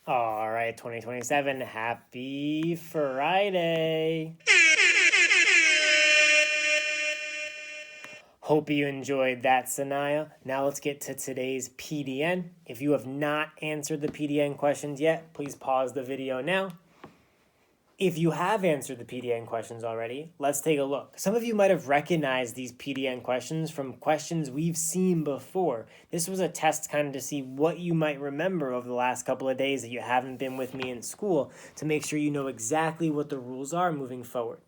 All right, 2027, happy Friday. Hope you enjoyed that, Sanaya. Now let's get to today's PDN. If you have not answered the PDN questions yet, please pause the video now. If you have answered the PDN questions already, let's take a look. Some of you might have recognized these PDN questions from questions we've seen before. This was a test kind of to see what you might remember over the last couple of days that you haven't been with me in school to make sure you know exactly what the rules are moving forward.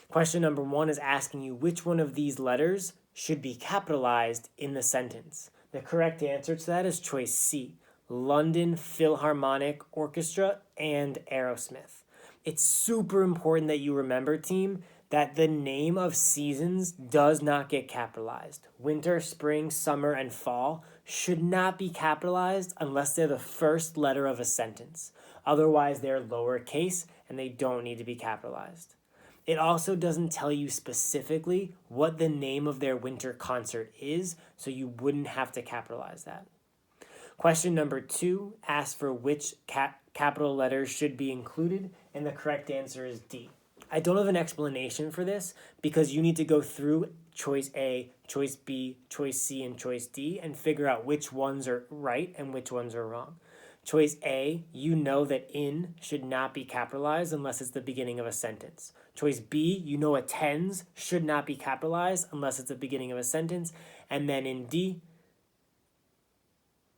Question number 1 is asking you which one of these letters should be capitalized in the sentence. The correct answer to that is choice C, London Philharmonic Orchestra and Aerosmith. It's super important that you remember, team, that the name of seasons does not get capitalized. Winter, spring, summer, and fall should not be capitalized unless they're the first letter of a sentence. Otherwise, they're lowercase and they don't need to be capitalized. It also doesn't tell you specifically what the name of their winter concert is, so you wouldn't have to capitalize that. Question number 2 asks for which capital letters should be included, and the correct answer is D. I don't have an explanation for this because you need to go through choice A, choice B, choice C, and choice D and figure out which ones are right and which ones are wrong. Choice A, you know that in should not be capitalized unless it's the beginning of a sentence. Choice B, you know attends should not be capitalized unless it's the beginning of a sentence. And then in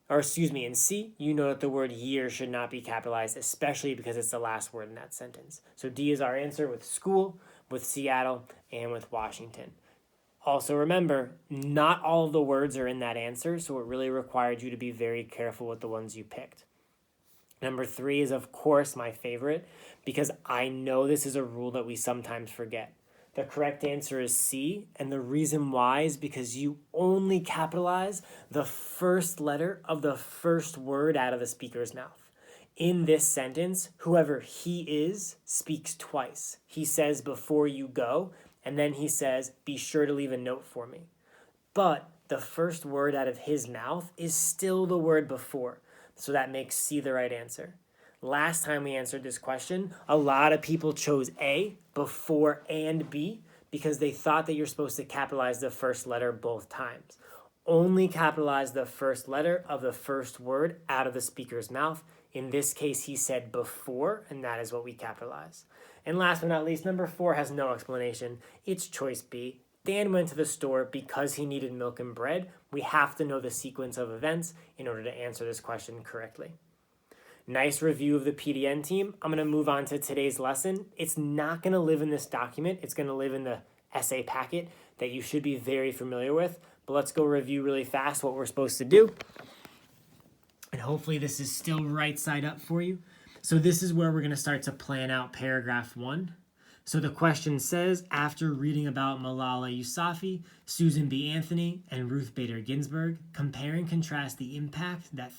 in C, you know that the word year should not be capitalized, especially because it's the last word in that sentence. So D is our answer with school, with Seattle, and with Washington. Also remember, not all of the words are in that answer, so it really required you to be very careful with the ones you picked. Number 3 is, of course, my favorite, because I know this is a rule that we sometimes forget. The correct answer is C, and the reason why is because you only capitalize the first letter of the first word out of the speaker's mouth. In this sentence, whoever he is speaks twice. He says, before you go, and then he says, be sure to leave a note for me. But the first word out of his mouth is still the word before, so that makes C the right answer. Last time we answered this question, a lot of people chose A before and B because they thought that you're supposed to capitalize the first letter both times. Only capitalize the first letter of the first word out of the speaker's mouth. In this case, he said before, and that is what we capitalize. And last but not least, number 4 has no explanation. It's choice B. Dan went to the store because he needed milk and bread. We have to know the sequence of events in order to answer this question correctly. Nice review of the PDN team. I'm going to move on to today's lesson. It's not going to live in this document. It's going to live in the essay packet that you should be very familiar with. But let's go review really fast what we're supposed to do. And hopefully this is still right side up for you. So this is where we're going to start to plan out paragraph 1. So the question says, after reading about Malala Yousafzai, Susan B. Anthony, and Ruth Bader Ginsburg, compare and contrast the impact that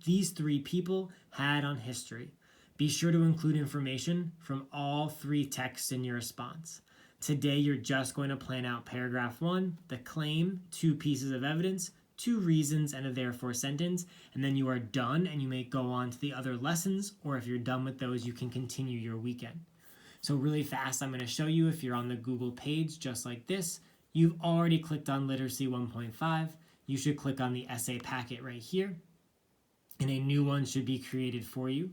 these three people had on history. Be sure to include information from all 3 texts in your response. Today, you're just going to plan out paragraph 1, the claim, 2 pieces of evidence, 2 reasons, and a therefore sentence, and then you are done and you may go on to the other lessons, or if you're done with those, you can continue your weekend. So really fast, I'm going to show you if you're on the Google page just like this. You've already clicked on Literacy 1.5. You should click on the essay packet right here. And a new one should be created for you.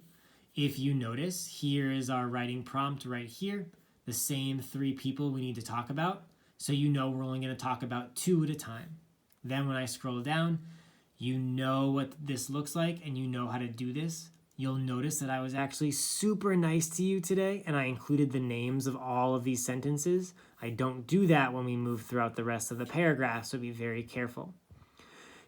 If you notice, here is our writing prompt right here. The same 3 people we need to talk about. So you know we're only going to talk about 2 at a time. Then when I scroll down, you know what this looks like and you know how to do this. You'll notice that I was actually super nice to you today and I included the names of all of these sentences. I don't do that when we move throughout the rest of the paragraph, so be very careful.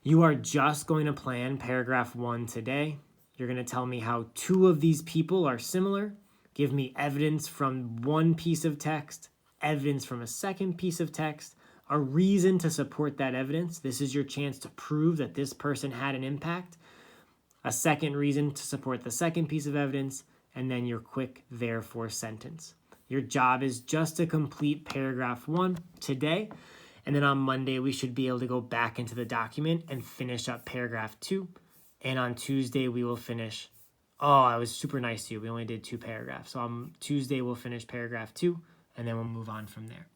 You are just going to plan paragraph 1 today. You're going to tell me how 2 of these people are similar. Give me evidence from 1 piece of text, evidence from a second piece of text, a reason to support that evidence. This is your chance to prove that this person had an impact. A second reason to support the second piece of evidence, and then your quick therefore sentence. Your job is just to complete paragraph 1 today, and then on Monday we should be able to go back into the document and finish up paragraph 2, and on Tuesday we will finish Oh, I was super nice to you. We only did 2 paragraphs. So on Tuesday, we'll finish paragraph 2, and then we'll move on from there.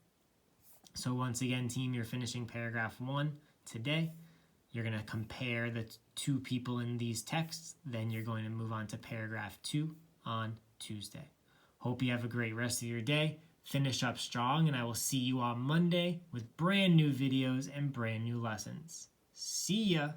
So once again, team, you're finishing paragraph 1 today. You're going to compare the 2 people in these texts. Then you're going to move on to paragraph 2 on Tuesday. Hope you have a great rest of your day. Finish up strong, and I will see you on Monday with brand new videos and brand new lessons. See ya!